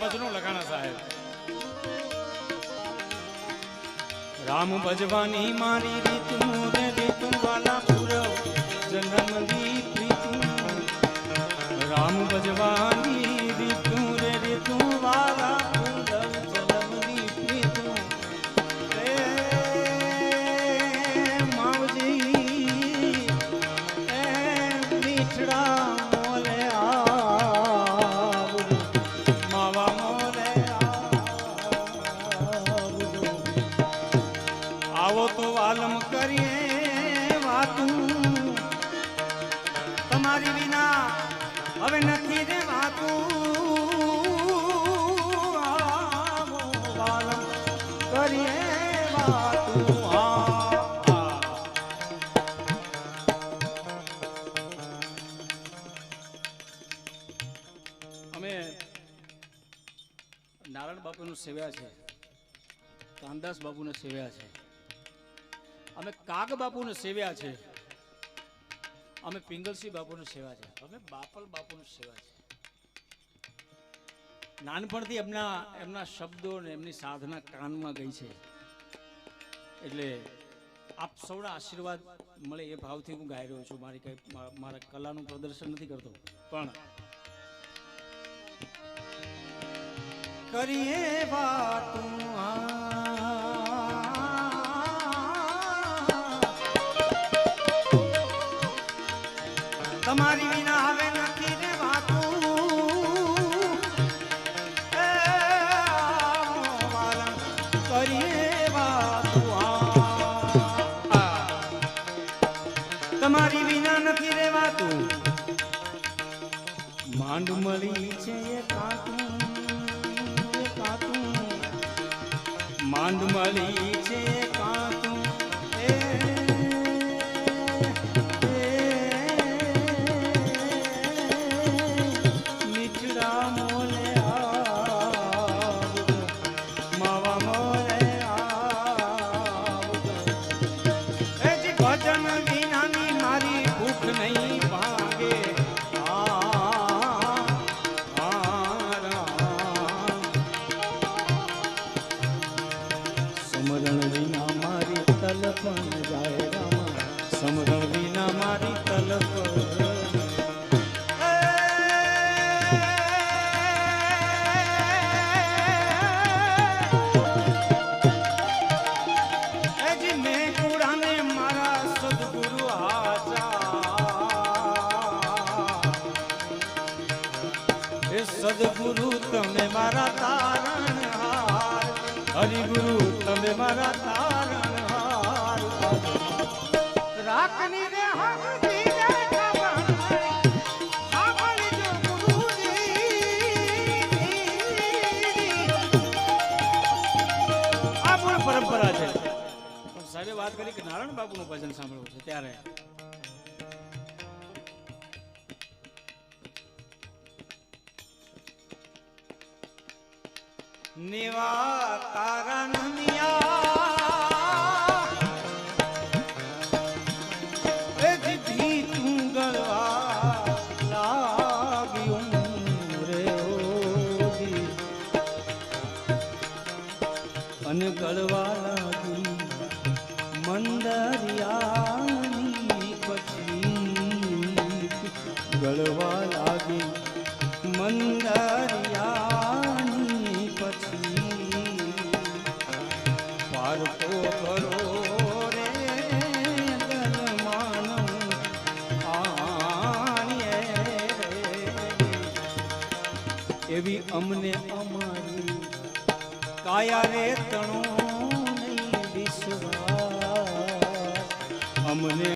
ભજનો લખાણા સાહેબ. રામ ભજવાની મારી રીતું રે રીતું વાલા પૂરવ જન્મની પ્રીતું. રામ ભજવાની રીતું રે રીતું વાલા પૂરવ જન્મની પ્રીતું. રે માવજી એ મીઠડા મોલે આવજો માવા મોલે આવજો. આવો તો વાલમ કરીએ વાતું તમારી વિના હવે નથી રે વાતું. આવો વાલમ કરીએ વાતું. અમે નારાયણ બાપુનું સેવ્યા છે, કાનદાસ બાપુને સેવ્યા છે, અમે કાગ બાપુને સેવ્યા છે, અમે પિંગલસિંહ બાપુને સેવા છે, અમે બાપલ બાપુને સેવા છે. નાનપણથી એમના શબ્દો ને એમની સાધના કાનમાં ગઈ છે. એટલે આપ સૌના આશીર્વાદ મળે એ ભાવથી હું ગાઈ રહ્યો છું. મારી કઈ મારા કલાનું પ્રદર્શન નથી કરતો, પણ કરીએ વાતું તમારી વિના હવે નથી રે વાતું. કરીએ વાતું તમારી વિના નથી રે વાતું. માંડ મળી છે એ કાતું એ કાતું. માંડ મળી છે કાતું એ સમરણ વિના મારી તલપ જાય રામા. સમરણ વિના મારી તલપ મેં કુરાને મારા સદગુરુ હાજા. એ સદગુરુ તમે મારા તારણહાર. હરિગુરુ તમે મારા તારણહાર. રાખની રે હરદી રે ખબર સાંભળજો ગુરુજી. આ પણ પરંપરા છે. પણ સાહેબે વાત કરી કે નારાયણ બાપુનું ભજન સાંભળવું છે, ત્યારે નિવા તારણ મિયા એ જીધી તું ગળવા લાગ્યું રે ઓગી. અને ગળવા લાગી મંદરિયાની પછી. ગળવા લાગી મંદરિયાની પછી. પારકો કરો રે ગલમાનું આણીએ એવી અમને અમારી કાયા રે તણો નહીં વિશ્વાસ. અમને